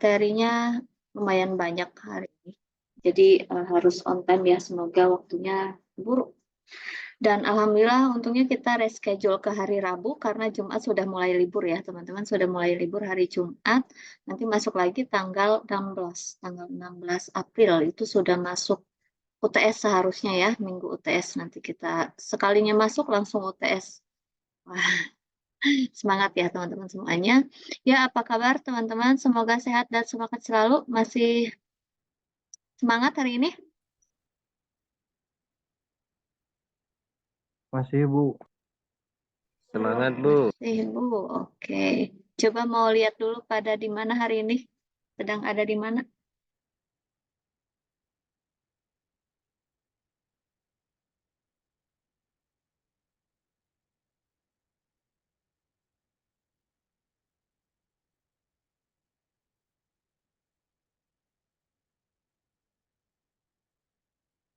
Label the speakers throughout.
Speaker 1: materinya lumayan banyak hari ini. Jadi harus on time ya, semoga waktunya buruk. Dan alhamdulillah untungnya kita reschedule ke hari Rabu karena Jumat sudah mulai libur ya, teman-teman sudah mulai libur hari Jumat. Nanti masuk lagi tanggal 16 April itu sudah masuk UTS seharusnya ya, minggu UTS nanti kita sekalinya masuk langsung UTS. Wah, semangat ya teman-teman semuanya. Ya, apa kabar teman-teman? Semoga sehat dan semangat selalu. Masih semangat hari ini?
Speaker 2: Masih, Bu. Semangat, Bu.
Speaker 1: Masih, Bu. Oke. Coba mau lihat dulu pada di mana hari ini? Sedang ada di mana?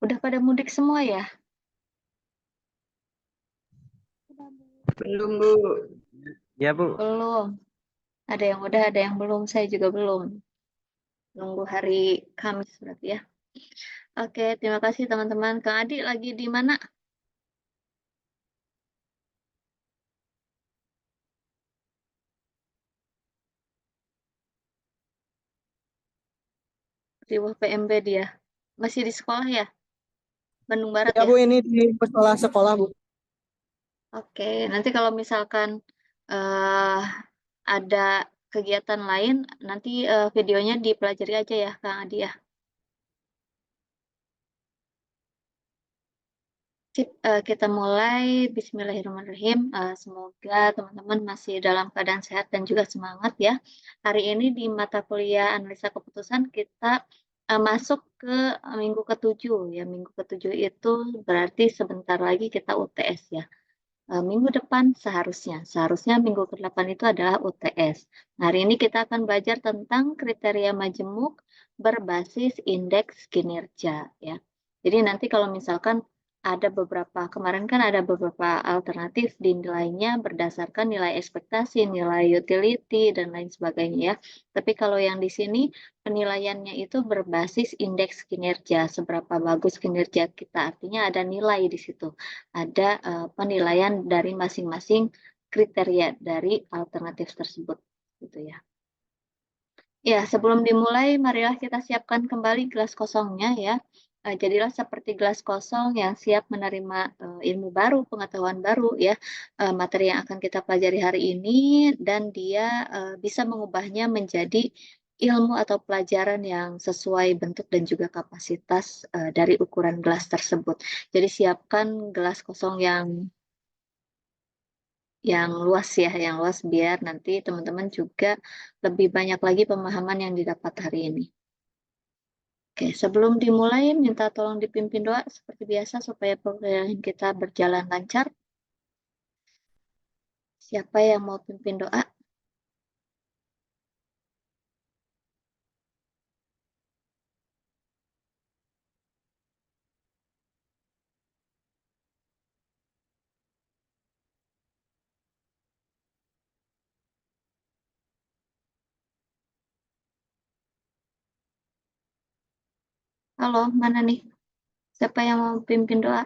Speaker 1: Udah pada mudik semua ya?
Speaker 2: Belum, Bu. Ya, Bu.
Speaker 1: Belum. Ada yang udah, ada yang belum. Saya juga belum. Nunggu hari Kamis berarti ya. Oke, terima kasih teman-teman. Kang Adi lagi di mana? Di PMB dia. Masih di sekolah ya? Bandung Barat
Speaker 3: Ya
Speaker 1: ya?
Speaker 3: Bu, ini di sekolah Bu.
Speaker 1: Oke, nanti kalau misalkan eh ada kegiatan lain, nanti videonya dipelajari aja ya, Kang Adi ya. Sip, kita mulai. Bismillahirrahmanirrahim. Semoga teman-teman masih dalam keadaan sehat dan juga semangat ya. Hari ini di mata kuliah analisa keputusan kita masuk ke minggu ke-7 ya. Minggu ke-7 itu berarti sebentar lagi kita UTS ya. Minggu depan seharusnya minggu ke-8 itu adalah UTS. Nah, hari ini kita akan belajar tentang kriteria majemuk berbasis indeks kinerja ya. Jadi nanti kalau misalkan ada kemarin kan ada beberapa alternatif dinilainya berdasarkan nilai ekspektasi, nilai utility dan lain sebagainya ya. Tapi kalau yang di sini penilaiannya itu berbasis indeks kinerja, seberapa bagus kinerja kita, artinya ada nilai di situ, ada penilaian dari masing-masing kriteria dari alternatif tersebut, gitu ya. Ya, sebelum dimulai, marilah kita siapkan kembali gelas kosongnya ya. Jadilah seperti gelas kosong yang siap menerima ilmu baru, pengetahuan baru ya, materi yang akan kita pelajari hari ini, dan dia bisa mengubahnya menjadi ilmu atau pelajaran yang sesuai bentuk dan juga kapasitas dari ukuran gelas tersebut. Jadi siapkan gelas kosong yang luas ya, yang luas biar nanti teman-teman juga lebih banyak lagi pemahaman yang didapat hari ini. Oke, sebelum dimulai, minta tolong dipimpin doa seperti biasa supaya perkuliahan kita berjalan lancar. Siapa yang mau pimpin doa? Halo, mana nih? Siapa yang mau pimpin doa?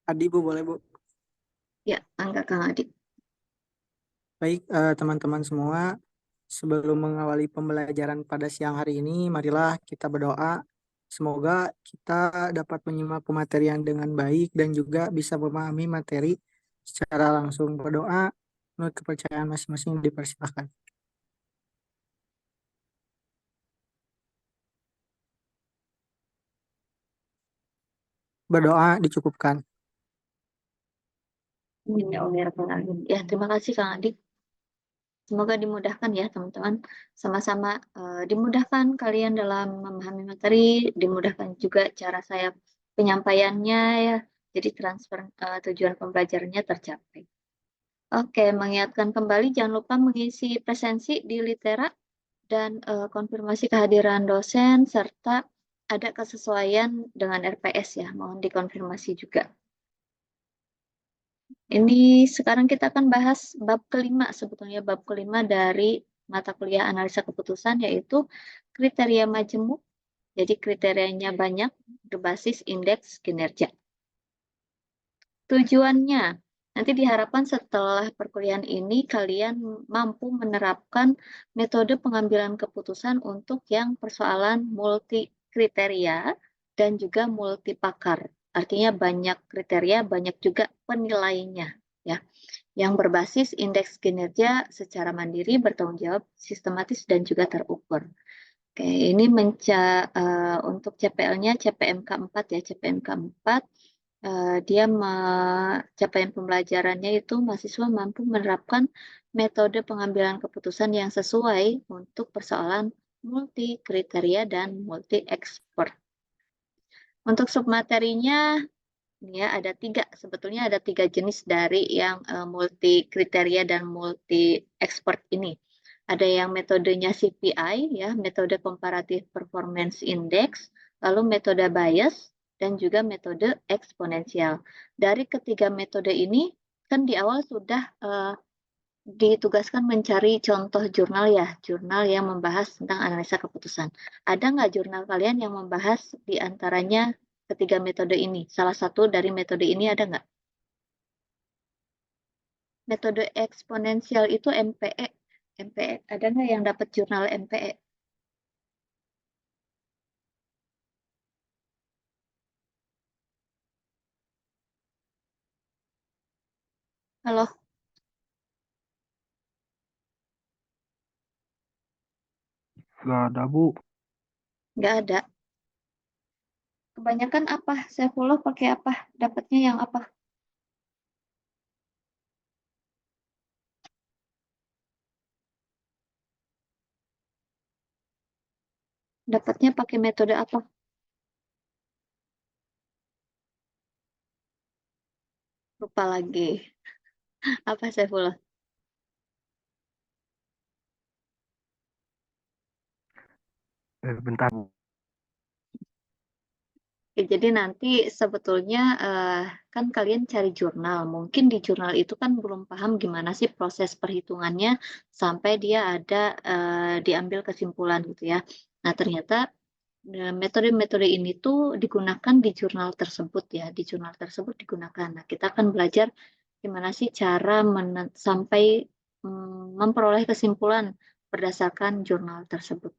Speaker 3: Adi Bu, boleh Bu.
Speaker 1: Ya, angga Kang Adi.
Speaker 3: Baik teman-teman semua, sebelum mengawali pembelajaran pada siang hari ini, marilah kita berdoa. Semoga kita dapat menyimak pematerian dengan baik dan juga bisa memahami materi secara langsung. Berdoa menurut kepercayaan masing-masing dipersilakan. Berdoa dicukupkan.
Speaker 1: Amin ya Allah ya Rabbal Alamin. Ya, terima kasih Kang Adi. Semoga dimudahkan ya teman-teman. Sama-sama dimudahkan kalian dalam memahami materi, dimudahkan juga cara saya penyampaiannya ya. Jadi transfer tujuan pembelajarannya tercapai. Oke, mengingatkan kembali jangan lupa mengisi presensi di Litera dan konfirmasi kehadiran dosen serta ada kesesuaian dengan RPS ya. Mohon dikonfirmasi juga. Ini sekarang kita akan bahas bab kelima, sebetulnya bab kelima dari mata kuliah analisa keputusan, yaitu kriteria majemuk. Jadi kriterianya banyak, berbasis indeks kinerja. Tujuannya, nanti diharapkan setelah perkuliahan ini kalian mampu menerapkan metode pengambilan keputusan untuk yang persoalan multi kriteria dan juga multi pakar. Artinya banyak kriteria, banyak juga penilainya, ya. Yang berbasis indeks kinerja secara mandiri, bertanggung jawab, sistematis dan juga terukur. Oke, ini untuk CPL-nya CPMK 4 ya, CPMK 4. Dia capaian pembelajarannya itu mahasiswa mampu menerapkan metode pengambilan keputusan yang sesuai untuk persoalan multi kriteria dan multi expert. Untuk submaterinya, ini ya ada tiga, sebetulnya ada tiga jenis dari yang multi kriteria dan multi expert ini. Ada yang metodenya CPI, ya, metode Comparative Performance Index, lalu metode bias, dan juga metode eksponensial. Dari ketiga metode ini, kan di awal sudah ditugaskan mencari contoh jurnal ya, jurnal yang membahas tentang analisa keputusan. Ada nggak jurnal kalian yang membahas di antaranya ketiga metode ini? Salah satu dari metode ini ada nggak? Metode eksponensial itu MPE. MPE, ada nggak yang dapat jurnal MPE? Halo,
Speaker 2: Nggak ada, Bu.
Speaker 1: nggak ada. Kebanyakan apa? Saifullah pakai apa? Dapatnya yang apa? Dapatnya pakai metode apa? Lupa lagi. Apa Saifullah?
Speaker 2: Bentar, Bu.
Speaker 1: Oke, jadi nanti sebetulnya kan kalian cari jurnal. Mungkin di jurnal itu kan belum paham gimana sih proses perhitungannya sampai dia ada diambil kesimpulan gitu ya. Nah, ternyata metode-metode ini tuh digunakan di jurnal tersebut ya. Di jurnal tersebut digunakan. Nah, kita akan belajar gimana sih cara sampai memperoleh kesimpulan berdasarkan jurnal tersebut.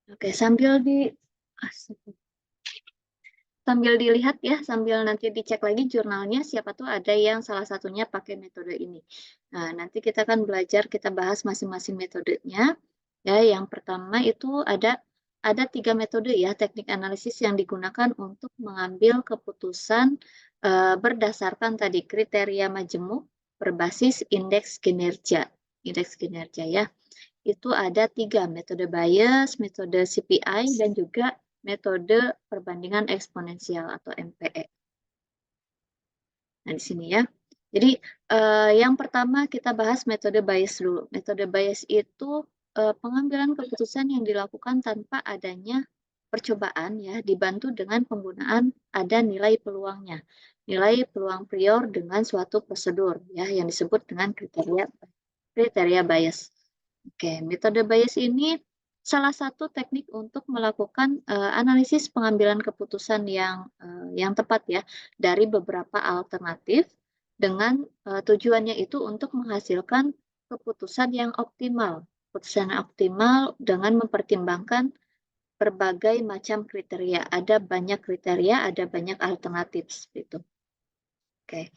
Speaker 1: Oke, sambil dilihat ya, sambil nanti dicek lagi jurnalnya, siapa tuh ada yang salah satunya pakai metode ini. Nah, nanti kita akan belajar, kita bahas masing-masing metodenya. Ya, yang pertama itu ada tiga metode ya, teknik analisis yang digunakan untuk mengambil keputusan berdasarkan tadi kriteria majemuk berbasis indeks kinerja. Indeks kinerja ya. Itu ada tiga, metode bias, metode CPI, dan juga metode perbandingan eksponensial atau MPE. Nah, di sini ya. Jadi, yang pertama kita bahas metode bias dulu. Metode bias itu pengambilan keputusan yang dilakukan tanpa adanya percobaan ya, dibantu dengan penggunaan ada nilai peluangnya. Nilai peluang prior dengan suatu prosedur ya yang disebut dengan kriteria bias. Oke, metode bias ini salah satu teknik untuk melakukan analisis pengambilan keputusan yang tepat ya dari beberapa alternatif dengan tujuannya itu untuk menghasilkan keputusan yang optimal. Keputusan yang optimal dengan mempertimbangkan berbagai macam kriteria. Ada banyak kriteria, ada banyak alternatif gitu. Oke,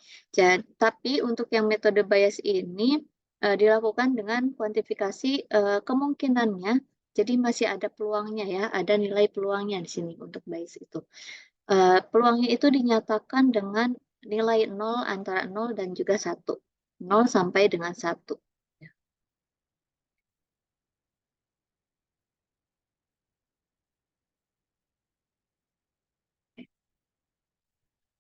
Speaker 1: tapi untuk yang metode bias ini dilakukan dengan kuantifikasi kemungkinannya, jadi masih ada peluangnya ya, ada nilai peluangnya di sini untuk bias itu. Peluangnya itu dinyatakan dengan nilai 0 antara 0 dan juga 1. 0 sampai dengan 1.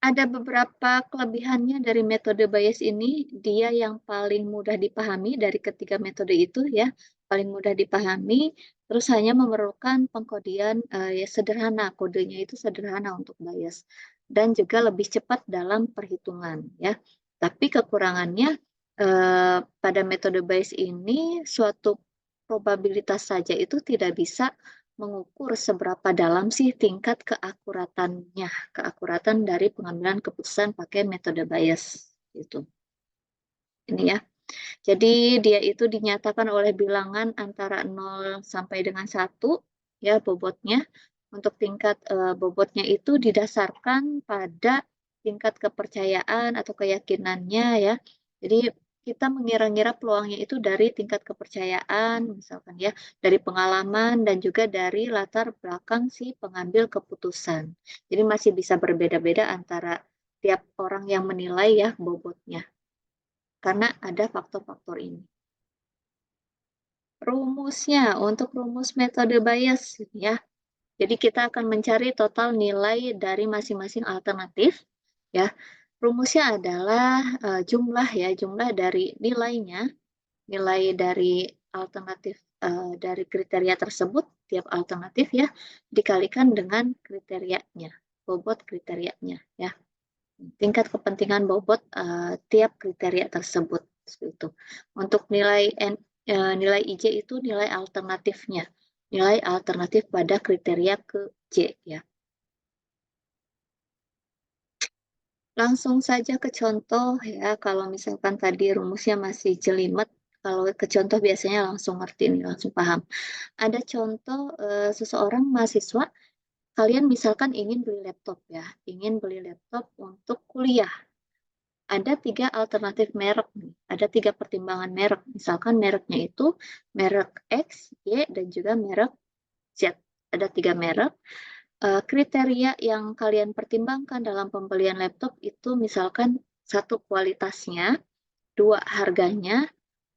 Speaker 1: Ada beberapa kelebihannya dari metode Bayes ini, dia yang paling mudah dipahami dari ketiga metode itu ya, paling mudah dipahami, terus hanya memerlukan pengkodian ya sederhana, kodenya itu sederhana untuk Bayes, dan juga lebih cepat dalam perhitungan ya. Tapi kekurangannya pada metode Bayes ini suatu probabilitas saja itu tidak bisa mengukur seberapa dalam sih tingkat keakuratannya, keakuratan dari pengambilan keputusan pakai metode Bayes gitu. Ini ya. Jadi dia itu dinyatakan oleh bilangan antara 0 sampai dengan 1 ya bobotnya. Untuk tingkat bobotnya itu didasarkan pada tingkat kepercayaan atau keyakinannya ya. Jadi kita mengira-ngira peluangnya itu dari tingkat kepercayaan misalkan ya, dari pengalaman dan juga dari latar belakang si pengambil keputusan. Jadi masih bisa berbeda-beda antara tiap orang yang menilai ya bobotnya. Karena ada faktor-faktor ini. Rumusnya, untuk rumus metode Bayes ya. Jadi kita akan mencari total nilai dari masing-masing alternatif ya. Rumusnya adalah jumlah ya, jumlah dari nilainya, nilai dari alternatif dari kriteria tersebut tiap alternatif ya dikalikan dengan kriterianya, bobot kriterianya ya. Tingkat kepentingan bobot tiap kriteria tersebut seperti itu. Untuk nilai nilai IJ itu nilai alternatifnya, nilai alternatif pada kriteria ke J ya. Langsung saja ke contoh ya, kalau misalkan tadi rumusnya masih jelimet, kalau ke contoh biasanya langsung ngerti nih, langsung paham. Ada contoh seseorang mahasiswa, kalian misalkan ingin beli laptop ya, ingin beli laptop untuk kuliah. Ada 3 alternatif merek nih, ada 3 pertimbangan merek. Misalkan mereknya itu merek X, Y, dan juga merek Z. Ada 3 merek. Kriteria yang kalian pertimbangkan dalam pembelian laptop itu misalkan 1 kualitasnya, 2 harganya,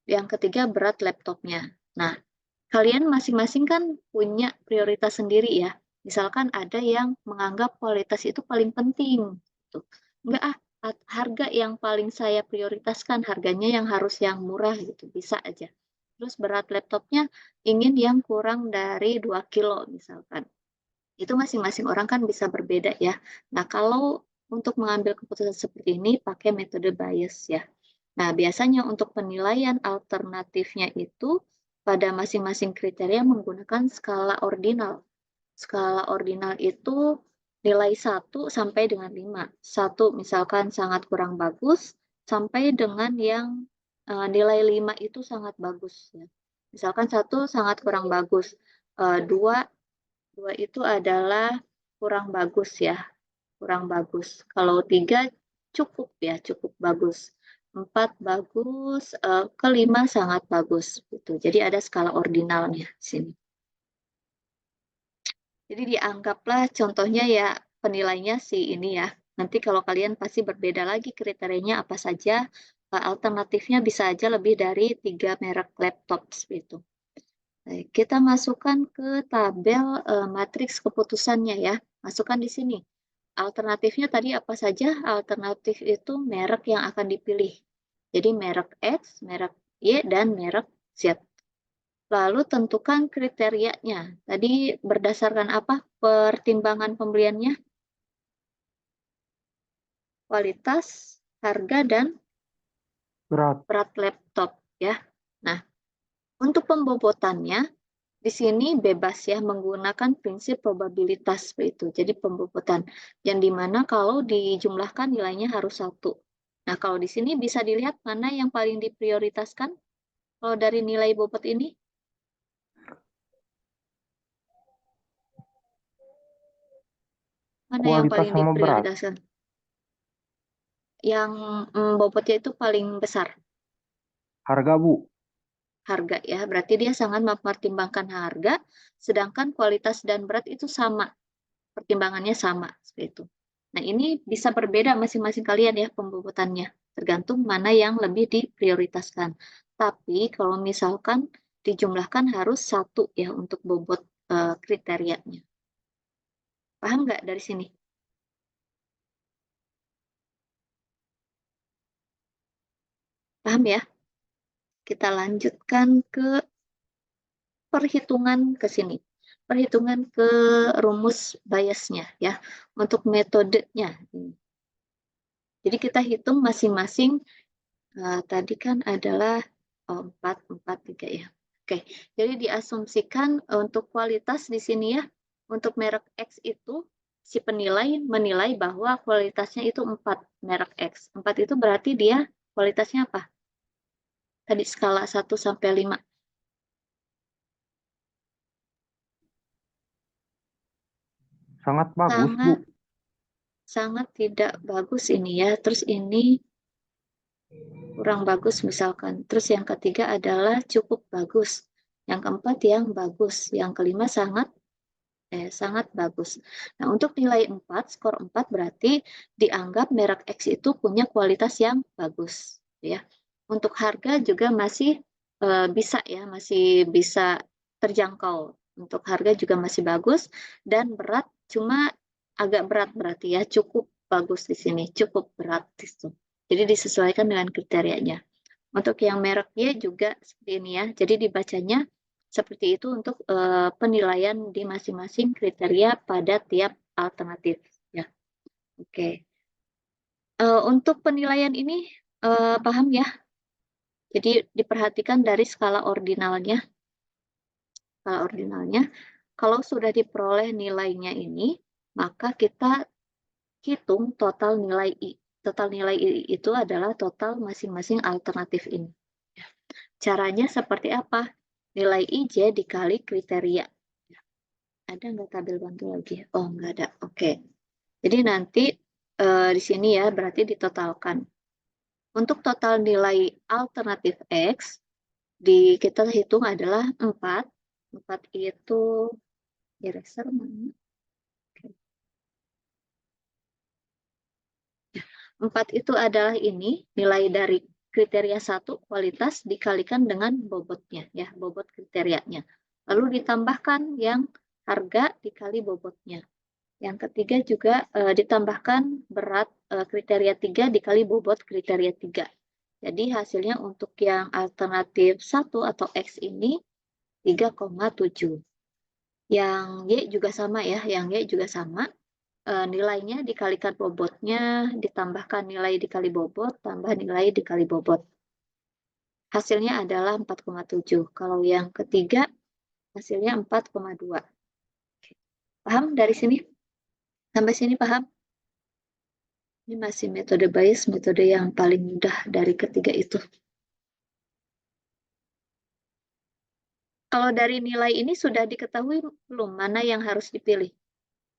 Speaker 1: yang ketiga berat laptopnya. Nah, kalian masing-masing kan punya prioritas sendiri ya. Misalkan ada yang menganggap kualitas itu paling penting. Gitu. Enggak harga yang paling saya prioritaskan, harganya yang harus yang murah gitu, bisa aja. Terus berat laptopnya ingin yang kurang dari 2 kilo misalkan. Itu masing-masing orang kan bisa berbeda ya. Nah, kalau untuk mengambil keputusan seperti ini pakai metode Bayes ya. Nah, biasanya untuk penilaian alternatifnya itu pada masing-masing kriteria menggunakan skala ordinal. Skala ordinal itu nilai 1 sampai dengan 5. 1 misalkan sangat kurang bagus, sampai dengan yang nilai 5 itu sangat bagus. Ya. Misalkan 1 sangat kurang bagus, 2 itu adalah kurang bagus ya, kurang bagus. Kalau 3 cukup ya, cukup bagus. 4 bagus, kelima sangat bagus. Gitu. Jadi ada skala ordinalnya di sini. Jadi dianggaplah contohnya ya penilainya si ini ya. Nanti kalau kalian pasti berbeda lagi kriterianya apa saja, alternatifnya bisa aja lebih dari 3 merek laptop seperti itu. Baik, kita masukkan ke tabel matriks keputusannya ya. Masukkan di sini. Alternatifnya tadi apa saja? Alternatif itu merek yang akan dipilih. Jadi merek X, merek Y, dan merek Z. Lalu tentukan kriterianya. Tadi berdasarkan apa pertimbangan pembeliannya? Kualitas, harga, dan berat laptop ya. Nah, untuk pembobotannya di sini bebas ya menggunakan prinsip probabilitas itu. Jadi pembobotan yang dimana kalau dijumlahkan nilainya harus 1. Nah, kalau di sini bisa dilihat mana yang paling diprioritaskan kalau dari nilai bobot ini. Mana yang
Speaker 2: Kualitas
Speaker 1: paling
Speaker 2: sama berat.
Speaker 1: diprioritaskan? Yang bobotnya itu paling besar.
Speaker 2: Harga, Bu.
Speaker 1: Harga ya, berarti dia sangat mempertimbangkan harga, sedangkan kualitas dan berat itu sama, pertimbangannya sama, seperti itu. Nah, ini bisa berbeda masing-masing kalian ya pembobotannya, tergantung mana yang lebih diprioritaskan. Tapi kalau misalkan dijumlahkan harus 1 ya untuk bobot kriterianya. Paham nggak dari sini? Paham ya? Kita lanjutkan ke perhitungan ke sini. Perhitungan ke rumus biasnya ya. Untuk metodenya. Jadi kita hitung masing-masing. Tadi kan adalah 4, 4, 3 ya. Oke, jadi diasumsikan untuk kualitas di sini ya. Untuk merek X itu si penilai menilai bahwa kualitasnya itu 4 merek X. 4 itu berarti dia kualitasnya apa? Tadi skala 1 sampai 5.
Speaker 2: Sangat bagus, Bu.
Speaker 1: Sangat sangat tidak bagus ini ya. Terus ini kurang bagus misalkan. Terus yang ketiga adalah cukup bagus. Yang keempat yang bagus. Yang kelima sangat bagus. Nah, untuk nilai 4, skor 4 berarti dianggap merek X itu punya kualitas yang bagus ya. Untuk harga juga masih bisa ya, masih bisa terjangkau. Untuk harga juga masih bagus dan berat cuma agak berat berarti ya, cukup bagus di sini, cukup berat itu. Jadi disesuaikan dengan kriterianya. Untuk yang merek Y juga seperti ini ya. Jadi dibacanya seperti itu untuk penilaian di masing-masing kriteria pada tiap alternatif ya. Oke. Untuk penilaian ini paham ya? Jadi diperhatikan dari skala ordinalnya. Skala ordinalnya, kalau sudah diperoleh nilainya ini, maka kita hitung total nilai I. Total nilai I itu adalah total masing-masing alternatif ini. Caranya seperti apa? Nilai IJ dikali kriteria. Ada nggak tabel bantu lagi? Oh, nggak ada. Oke. Jadi nanti di sini ya, berarti ditotalkan. Untuk total nilai alternatif X, kita hitung adalah 4. 4 itu eraser mana? 4 itu adalah ini, nilai dari kriteria 1 kualitas dikalikan dengan bobotnya, ya, bobot kriterianya. Lalu ditambahkan yang harga dikali bobotnya. Yang ketiga juga ditambahkan berat kriteria 3 dikali bobot kriteria 3. Jadi hasilnya untuk yang alternatif 1 atau X ini 3,7. Yang Y juga sama ya, yang Y juga sama. Nilainya dikalikan bobotnya, ditambahkan nilai dikali bobot, tambah nilai dikali bobot. Hasilnya adalah 4,7. Kalau yang ketiga, hasilnya 4,2. Paham dari sini? Sampai sini paham? Ini masih metode bias, metode yang paling mudah dari ketiga itu. Kalau dari nilai ini sudah diketahui belum mana yang harus dipilih?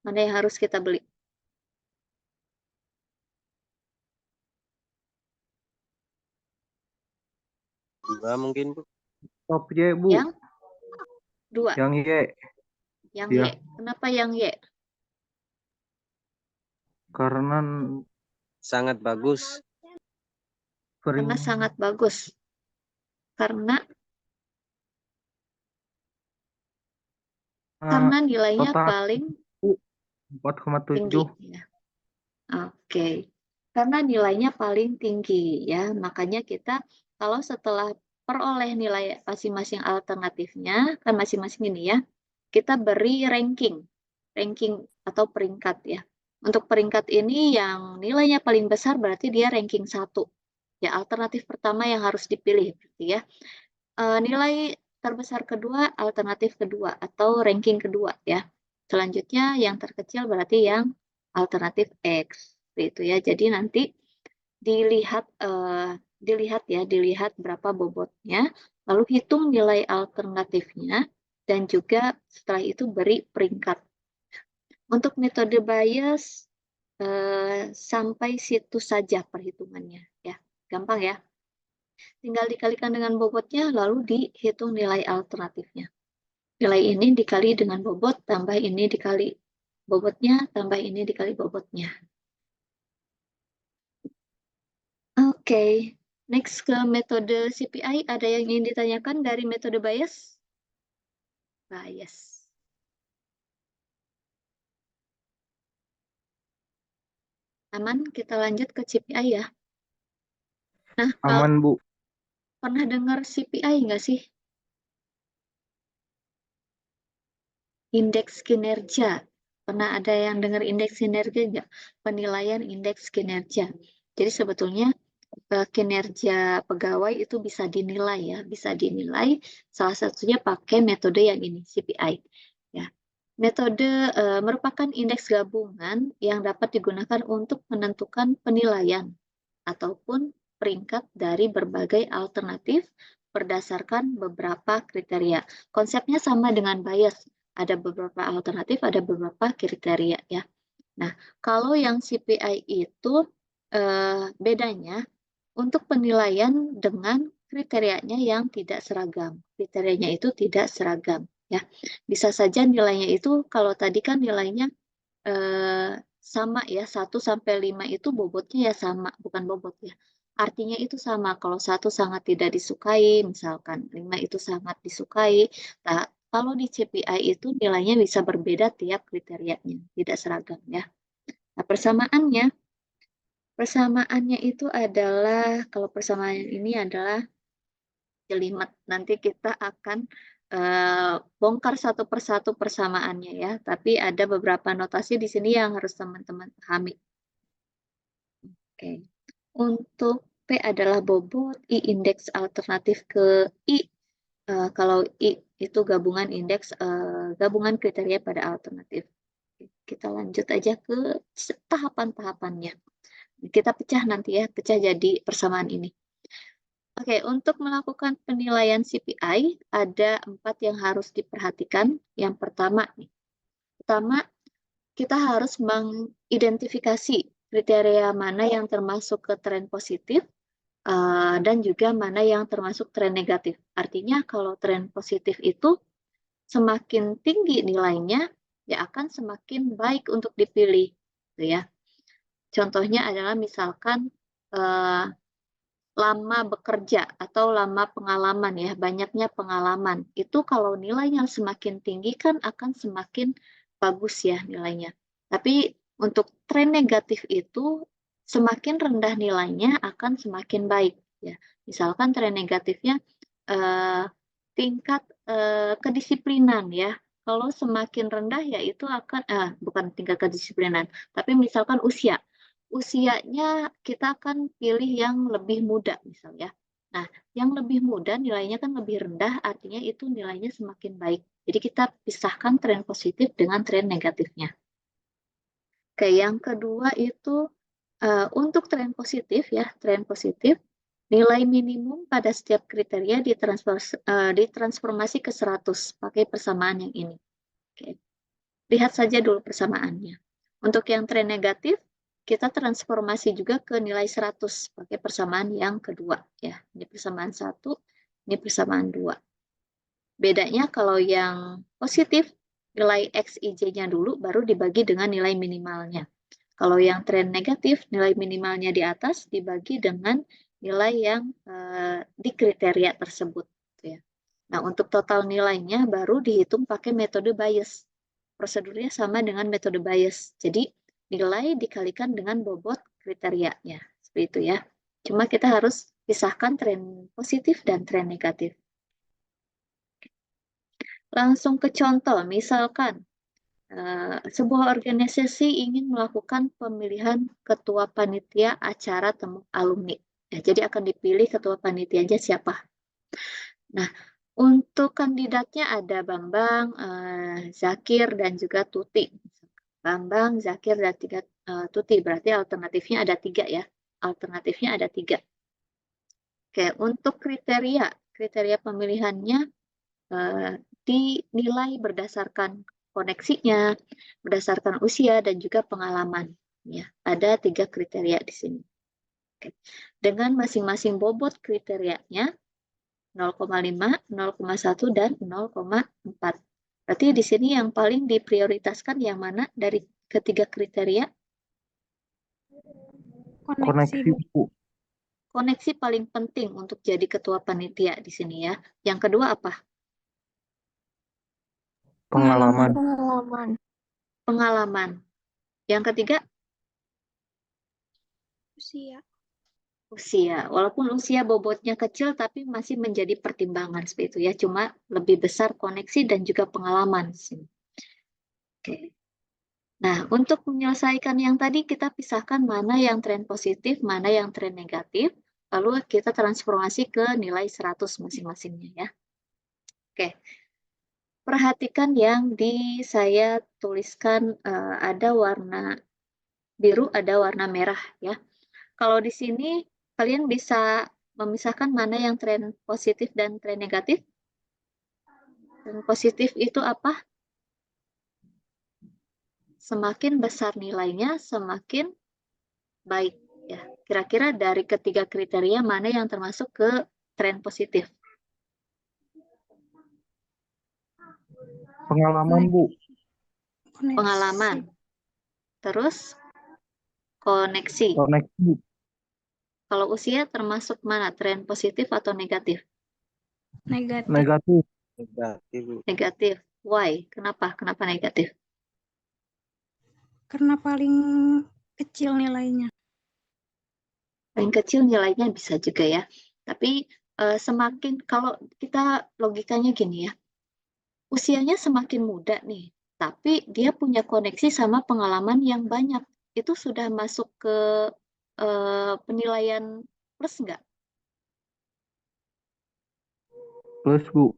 Speaker 1: Mana yang harus kita beli?
Speaker 4: Dua mungkin, Bu.
Speaker 2: Top Y, Bu.
Speaker 1: Yang dua.
Speaker 2: Yang Y.
Speaker 1: Yang
Speaker 2: Ya.
Speaker 1: Y. Kenapa yang Y?
Speaker 2: Karena
Speaker 4: Sangat bagus.
Speaker 1: Karena sangat bagus. Karena nilainya
Speaker 2: total
Speaker 1: paling
Speaker 2: 4,7.
Speaker 1: tinggi. Ya. Oke. Karena nilainya paling tinggi ya, makanya kita kalau setelah peroleh nilai masing-masing alternatifnya, kan masing-masing ini ya, kita beri ranking atau peringkat ya. Untuk peringkat ini yang nilainya paling besar berarti dia ranking 1. Ya, alternatif pertama yang harus dipilih berarti ya. Nilai terbesar kedua, alternatif kedua atau ranking kedua ya. Selanjutnya yang terkecil berarti yang alternatif X. Itu ya. Jadi nanti dilihat berapa bobotnya, lalu hitung nilai alternatifnya dan juga setelah itu beri peringkat. Untuk metode bias sampai situ saja perhitungannya ya. Gampang ya. Tinggal dikalikan dengan bobotnya lalu dihitung nilai alternatifnya. Nilai ini dikali dengan bobot, tambah ini dikali bobotnya, tambah ini dikali bobotnya. Oke, next ke metode CPI. Ada yang ingin ditanyakan dari metode bias? Bias. Aman, kita lanjut ke CPI ya. Nah,
Speaker 2: Aman, Bu.
Speaker 1: Pernah dengar CPI nggak sih? Indeks kinerja. Pernah ada yang dengar indeks kinerja nggak? Penilaian indeks kinerja. Jadi sebetulnya kinerja pegawai itu bisa dinilai ya, bisa dinilai salah satunya pakai metode yang ini, CPI. Ya. Metode merupakan indeks gabungan yang dapat digunakan untuk menentukan penilaian ataupun peringkat dari berbagai alternatif berdasarkan beberapa kriteria. Konsepnya sama dengan bias. Ada beberapa alternatif, ada beberapa kriteria ya. Nah, kalau yang CPI itu bedanya untuk penilaian dengan kriterianya yang tidak seragam. Kriterianya itu tidak seragam ya. Bisa saja nilainya itu kalau tadi kan nilainya sama ya, 1 sampai 5 itu bobotnya ya sama, bukan bobot ya. Artinya itu sama, kalau 1 sangat tidak disukai, misalkan 5 itu sangat disukai. Nah, kalau di CPI itu nilainya bisa berbeda tiap kriterianya, tidak seragam ya. Nah, persamaannya itu adalah, kalau persamaan ini adalah jelimet. Nanti kita akan bongkar satu persatu persamaannya ya. Tapi ada beberapa notasi di sini yang harus teman-teman pahami. Oke. Untuk P adalah bobot, I indeks alternatif ke I. Kalau I itu gabungan indeks, gabungan kriteria pada alternatif. Kita lanjut aja ke tahapan-tahapannya. Kita pecah nanti ya, pecah jadi persamaan ini. Oke, untuk melakukan penilaian CPI, ada 4 yang harus diperhatikan. Yang pertama, kita harus mengidentifikasi kriteria mana yang termasuk ke tren positif, dan juga mana yang termasuk tren negatif. Artinya kalau tren positif itu semakin tinggi nilainya, ya akan semakin baik untuk dipilih. Gitu ya. Contohnya adalah misalkan lama bekerja atau lama pengalaman ya, banyaknya pengalaman. Itu kalau nilainya semakin tinggi kan akan semakin bagus ya nilainya. Tapi untuk tren negatif itu semakin rendah nilainya akan semakin baik ya. Misalkan tren negatifnya tingkat kedisiplinan ya. Kalau semakin rendah ya itu akan bukan tingkat kedisiplinan, tapi misalkan usianya kita akan pilih yang lebih muda misalnya. Nah, yang lebih muda nilainya kan lebih rendah, artinya itu nilainya semakin baik. Jadi kita pisahkan tren positif dengan tren negatifnya. Oke, yang kedua itu untuk tren positif ya, tren positif nilai minimum pada setiap kriteria ditransformasi ke 100 pakai persamaan yang ini. Oke. Lihat saja dulu persamaannya. Untuk yang tren negatif, kita transformasi juga ke nilai 100 pakai persamaan yang kedua ya. Ini persamaan 1, ini persamaan 2. Bedanya kalau yang positif nilai XIJ-nya dulu baru dibagi dengan nilai minimalnya. Kalau yang tren negatif nilai minimalnya di atas dibagi dengan nilai yang di kriteria tersebut ya. Nah, untuk total nilainya baru dihitung pakai metode bias. Prosedurnya sama dengan metode bias. Jadi nilai dikalikan dengan bobot kriterianya. Seperti itu ya. Cuma kita harus pisahkan tren positif dan tren negatif. Langsung ke contoh, misalkan sebuah organisasi ingin melakukan pemilihan ketua panitia acara temu alumni. Ya, jadi akan dipilih ketua panitianya siapa. Nah, untuk kandidatnya ada Bambang, Zakir, dan juga Tuti. Bambang, Zakir, dan Tuti. Berarti alternatifnya ada 3 ya. Alternatifnya ada 3. Oke, untuk kriteria pemilihannya dinilai berdasarkan koneksinya, berdasarkan usia, dan juga pengalaman. Ya, ada 3 kriteria di sini. Oke. Dengan masing-masing bobot kriterianya 0,5, 0,1, dan 0,4. Berarti di sini yang paling diprioritaskan yang mana dari ketiga kriteria?
Speaker 2: Koneksi, Bu.
Speaker 1: Koneksi paling penting untuk jadi ketua panitia di sini ya. Yang kedua apa?
Speaker 2: Pengalaman.
Speaker 1: Pengalaman. Yang ketiga?
Speaker 5: Usia.
Speaker 1: Usia. Walaupun usia bobotnya kecil, tapi masih menjadi pertimbangan seperti itu ya. Cuma lebih besar koneksi dan juga pengalaman di sini. Oke. Nah, untuk menyelesaikan yang tadi kita pisahkan mana yang tren positif, mana yang tren negatif, lalu kita transformasi ke nilai 100 masing-masingnya ya. Oke. Perhatikan yang saya tuliskan ada warna biru, ada warna merah ya. Kalau di sini kalian bisa memisahkan mana yang tren positif dan tren negatif. Tren positif itu apa? Semakin besar nilainya, semakin baik ya. Kira-kira dari ketiga kriteria mana yang termasuk ke tren positif?
Speaker 2: Pengalaman, Bu.
Speaker 1: Pengalaman. Terus koneksi.
Speaker 2: Koneksi.
Speaker 1: Kalau usia termasuk mana? Tren positif atau negatif?
Speaker 5: Negatif.
Speaker 2: Negatif.
Speaker 4: Negatif, Bu.
Speaker 1: Negatif. Why? Kenapa? Kenapa negatif?
Speaker 5: Karena paling kecil nilainya.
Speaker 1: Paling kecil nilainya bisa juga ya. Tapi semakin, kalau kita logikanya gini ya, usianya semakin muda nih, tapi dia punya koneksi sama pengalaman yang banyak. Itu sudah masuk ke penilaian plus nggak?
Speaker 2: Plus, Bu.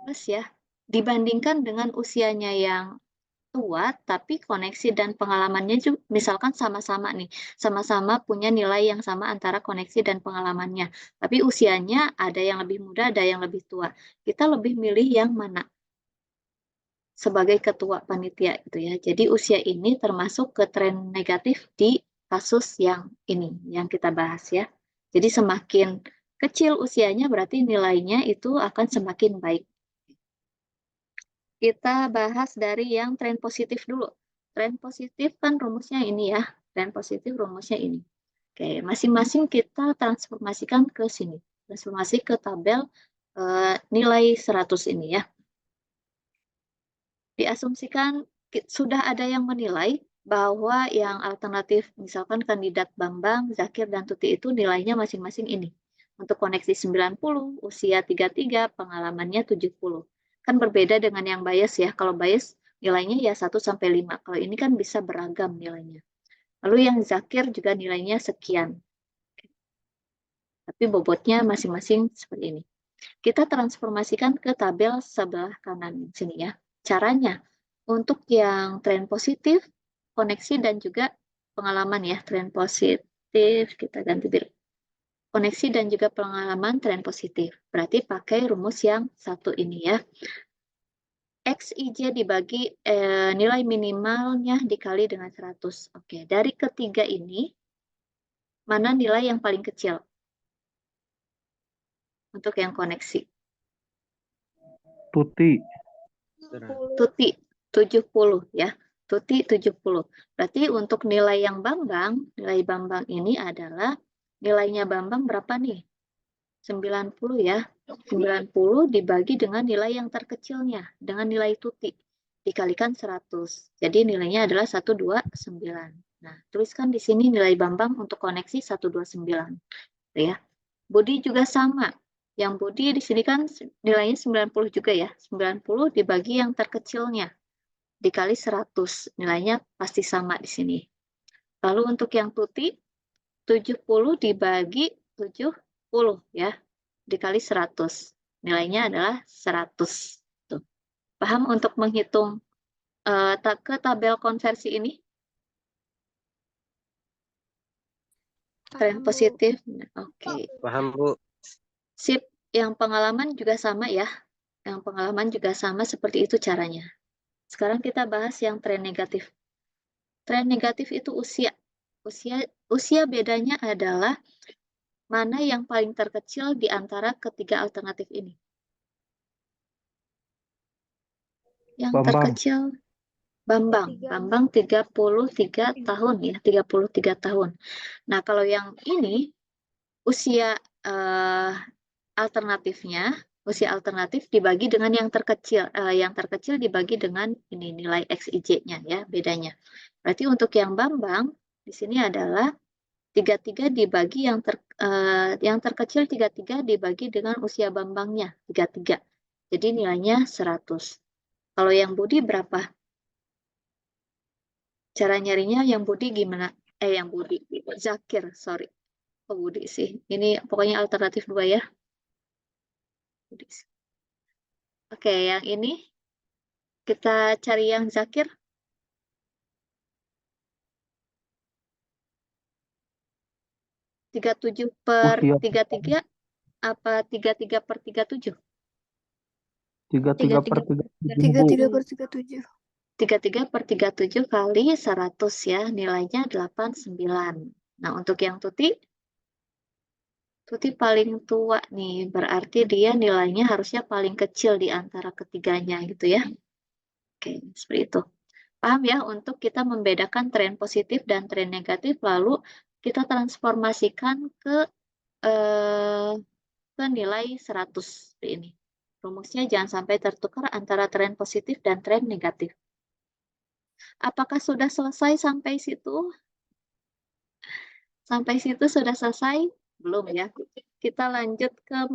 Speaker 1: Plus ya. Dibandingkan dengan usianya yang tua, tapi koneksi dan pengalamannya juga misalkan sama-sama nih, sama-sama punya nilai yang sama antara koneksi dan pengalamannya. Tapi usianya ada yang lebih muda, ada yang lebih tua. Kita lebih milih yang mana? Sebagai ketua panitia gitu ya. Jadi usia ini termasuk ke tren negatif di kasus yang ini, yang kita bahas ya. Jadi semakin kecil usianya berarti nilainya itu akan semakin baik. Kita bahas dari yang tren positif dulu. Tren positif kan rumusnya ini ya. Tren positif rumusnya ini. Oke, masing-masing kita transformasikan ke sini. Transformasi ke tabel nilai 100 ini ya. Diasumsikan sudah ada yang menilai bahwa yang alternatif misalkan kandidat Bambang, Zakir, dan Tuti itu nilainya masing-masing ini. Untuk koneksi 90, usia 33, pengalamannya 70. Kan berbeda dengan yang bias ya. Kalau bias nilainya ya 1-5. Kalau ini kan bisa beragam nilainya. Lalu yang Zakir juga nilainya sekian. Tapi bobotnya masing-masing seperti ini. Kita transformasikan ke tabel sebelah kanan sini ya. Caranya, untuk yang tren positif, koneksi dan juga pengalaman ya, tren positif, kita ganti biru. Koneksi dan juga pengalaman tren positif. Berarti pakai rumus yang satu ini ya. XIJ dibagi nilai minimalnya dikali dengan 100. Oke, dari ketiga ini, mana nilai yang paling kecil? Untuk yang koneksi.
Speaker 2: Tuti.
Speaker 1: Tuti 70 ya. Tuti 70. Berarti untuk nilai yang Bambang, nilai Bambang ini adalah nilainya Bambang berapa nih? 90 ya. 90 dibagi dengan nilai yang terkecilnya, dengan nilai Tuti. Dikalikan 100. Jadi nilainya adalah 129. Nah, tuliskan di sini nilai Bambang untuk koneksi 129. Ya. Budi juga sama. Yang Budi di sini kan nilainya 90 juga ya. 90 dibagi yang terkecilnya. Dikali 100. Nilainya pasti sama di sini. Lalu untuk yang Tuti, 70 dibagi 70 ya. Dikali 100. Nilainya adalah 100. Tuh. Paham untuk menghitung ke tabel konversi ini? Tren positif. Oke.
Speaker 4: Paham, Bu?
Speaker 1: Sip. Yang pengalaman juga sama ya. Yang pengalaman juga sama seperti itu caranya. Sekarang kita bahas yang tren negatif. Tren negatif itu usia. Usia bedanya adalah mana yang paling terkecil di antara ketiga alternatif ini. Yang
Speaker 2: Bambang.
Speaker 1: terkecil Bambang. Bambang 33 tahun ya, 33 tahun. Nah, kalau yang ini usia alternatifnya, usia alternatif dibagi dengan yang terkecil dibagi dengan ini nilai XIJ-nya ya, bedanya. Berarti untuk yang Bambang di sini adalah 33 dibagi yang terkecil 33 dibagi dengan usia Bambangnya 33. Jadi nilainya 100. Kalau yang Budi berapa? Cara nyarinya yang Budi gimana? Yang Budi. Zakir, sorry. Oh, Budi sih. Ini pokoknya alternatif 2 ya. Budi. Oke, yang ini kita cari yang Zakir. 37 per
Speaker 2: Usia
Speaker 1: 33 apa 33 per 37?
Speaker 2: 33 per 37 Bu.
Speaker 5: 33 per 37.
Speaker 1: 33 per 37 kali 100 ya, nilainya 89. Nah, untuk yang Tuti paling tua nih, berarti dia nilainya harusnya paling kecil di antara ketiganya gitu ya. Oke, seperti itu. Paham ya, untuk kita membedakan tren positif dan tren negatif, lalu kita transformasikan ke nilai 100 seperti ini. Rumusnya jangan sampai tertukar antara tren positif dan tren negatif. Apakah sudah selesai sampai situ? Sampai situ sudah selesai? Belum ya. Kita lanjut ke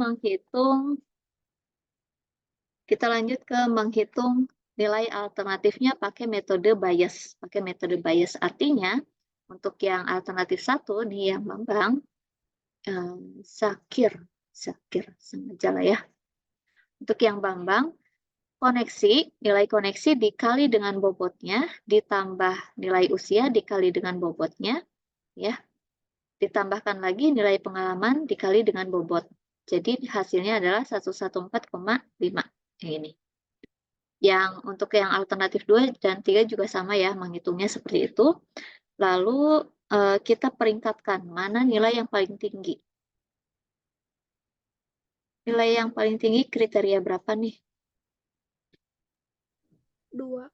Speaker 1: menghitung nilai alternatifnya pakai metode bias. Pakai metode bias artinya untuk yang alternatif 1 nih yang Bambang, Zakir sengaja lah ya. Untuk yang Bambang, nilai koneksi dikali dengan bobotnya, ditambah nilai usia dikali dengan bobotnya, ya. Ditambahkan lagi nilai pengalaman dikali dengan bobot. Jadi hasilnya adalah 114,5. Yang ini. Yang untuk yang alternatif 2 dan 3 juga sama ya, menghitungnya seperti itu. Lalu kita peringkatkan mana nilai yang paling tinggi. Nilai yang paling tinggi kriteria berapa nih?
Speaker 5: 2.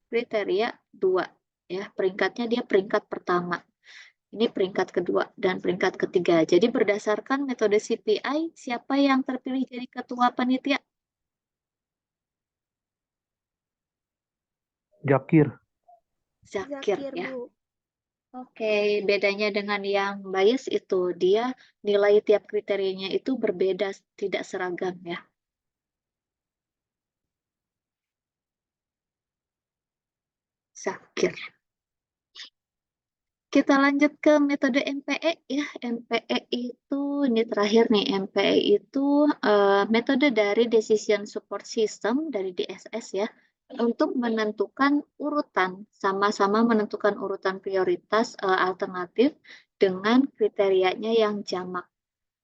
Speaker 1: Kriteria 2 ya, peringkatnya dia peringkat pertama. Ini peringkat kedua dan peringkat ketiga. Jadi berdasarkan metode CPI, siapa yang terpilih jadi ketua panitia?
Speaker 2: Zakir.
Speaker 1: Zakir ya.
Speaker 5: Bu.
Speaker 1: Oke, bedanya dengan yang bias itu, dia nilai tiap kriterianya itu berbeda, tidak seragam ya. Zakir. Kita lanjut ke metode MPE ya. MPE itu, ini terakhir nih, MPE itu metode dari Decision Support System, dari DSS ya, untuk menentukan urutan, sama-sama menentukan urutan prioritas alternatif dengan kriterianya yang jamak.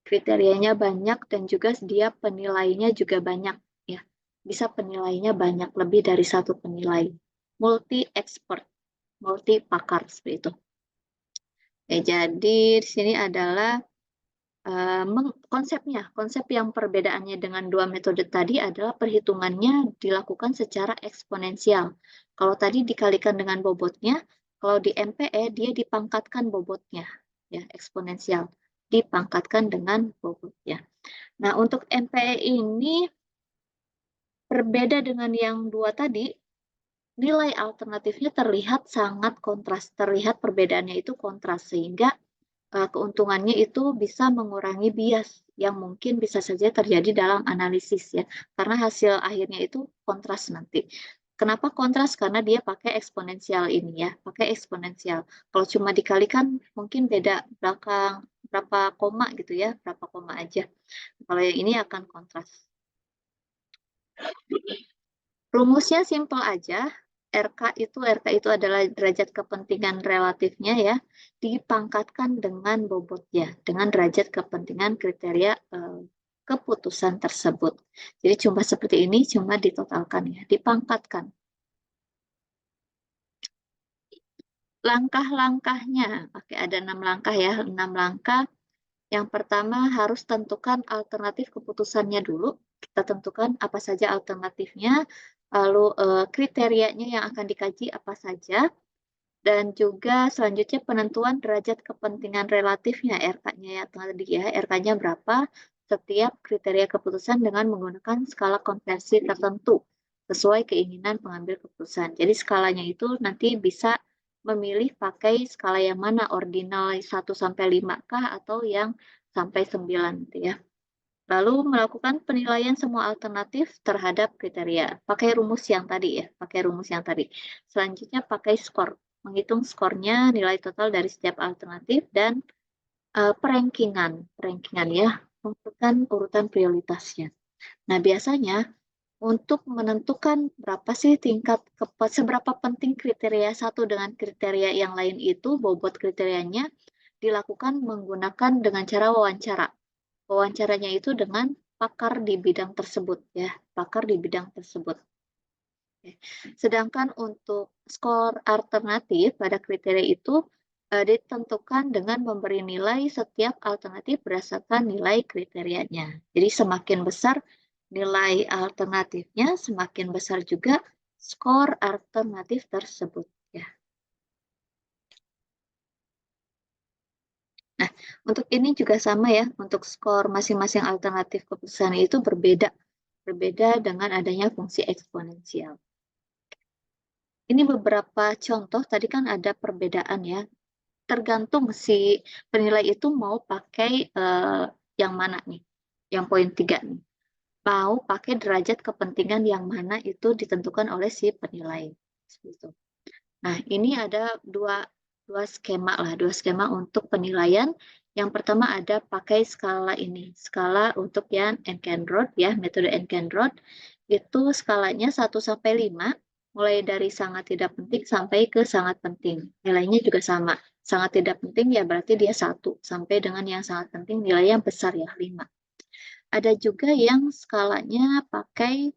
Speaker 1: Kriterianya banyak dan juga dia penilainya juga banyak ya. Bisa penilainya banyak, lebih dari satu penilai. Multi-expert, multi-pakar seperti itu. Jadi di sini adalah konsep yang perbedaannya dengan dua metode tadi adalah perhitungannya dilakukan secara eksponensial. Kalau tadi dikalikan dengan bobotnya, kalau di MPE dia dipangkatkan bobotnya, ya eksponensial, dipangkatkan dengan bobotnya. Nah, untuk MPE ini berbeda dengan yang dua tadi, nilai alternatifnya terlihat sangat kontras, terlihat perbedaannya itu kontras, sehingga keuntungannya itu bisa mengurangi bias yang mungkin bisa saja terjadi dalam analisis ya, karena hasil akhirnya itu kontras nanti. Kenapa kontras? Karena dia pakai eksponensial ini ya, pakai eksponensial. Kalau cuma dikalikan mungkin beda belakang berapa koma gitu ya, berapa koma aja. Kalau yang ini akan kontras. Rumusnya simpel aja. RK itu adalah derajat kepentingan relatifnya ya, dipangkatkan dengan bobotnya, dengan derajat kepentingan kriteria keputusan tersebut. Jadi cuma seperti ini, cuma ditotalkan ya, dipangkatkan. Langkah-langkahnya, oke ada 6 langkah ya, 6 langkah. Yang pertama harus tentukan alternatif keputusannya dulu. Kita tentukan apa saja alternatifnya, lalu kriterianya yang akan dikaji apa saja, dan juga selanjutnya penentuan derajat kepentingan relatifnya, RK-nya ya tadi ya, RK-nya berapa setiap kriteria keputusan dengan menggunakan skala konversi tertentu sesuai keinginan pengambil keputusan. Jadi skalanya itu nanti bisa memilih pakai skala yang mana, ordinal 1 sampai 5 kah atau yang sampai 9 gitu ya. Lalu melakukan penilaian semua alternatif terhadap kriteria. Pakai rumus yang tadi ya, pakai rumus yang tadi. Selanjutnya pakai skor, menghitung skornya, nilai total dari setiap alternatif dan perankingan ya, menentukan urutan prioritasnya. Nah, biasanya untuk menentukan berapa sih seberapa penting kriteria satu dengan kriteria yang lain itu, bobot kriterianya dilakukan menggunakan dengan cara wawancara. Wawancaranya itu dengan pakar di bidang tersebut ya, pakar di bidang tersebut. Sedangkan untuk skor alternatif pada kriteria itu ditentukan dengan memberi nilai setiap alternatif berdasarkan nilai kriterianya. Jadi semakin besar nilai alternatifnya, semakin besar juga skor alternatif tersebut ya. Nah, untuk ini juga sama ya, untuk skor masing-masing alternatif keputusan itu berbeda dengan adanya fungsi eksponensial. Ini beberapa contoh, tadi kan ada perbedaan ya, tergantung si penilai itu mau pakai yang mana nih, yang poin 3 nih. Mau pakai derajat kepentingan yang mana itu ditentukan oleh si penilai. Seperti itu. Nah, ini ada dua skema untuk penilaian. Yang pertama ada pakai skala ini, skala untuk yang Enckenrod ya, metode Enckenrod. Itu skalanya 1 sampai 5, mulai dari sangat tidak penting sampai ke sangat penting. Nilainya juga sama. Sangat tidak penting ya berarti dia 1, sampai dengan yang sangat penting nilainya besar ya, 5. Ada juga yang skalanya pakai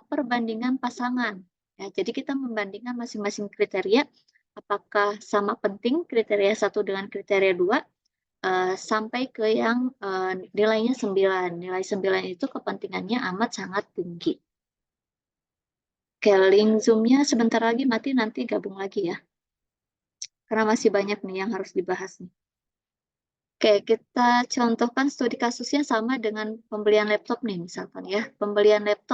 Speaker 1: perbandingan pasangan. Ya, jadi kita membandingkan masing-masing kriteria, apakah sama penting kriteria 1 dengan kriteria 2, sampai ke yang nilainya 9. Nilai 9 itu kepentingannya amat sangat tinggi. Oke, link Zoom-nya sebentar lagi mati, nanti gabung lagi ya. Karena masih banyak nih yang harus dibahas nih. Oke, kita contohkan studi kasusnya sama dengan pembelian laptop nih misalkan ya. Pembelian laptop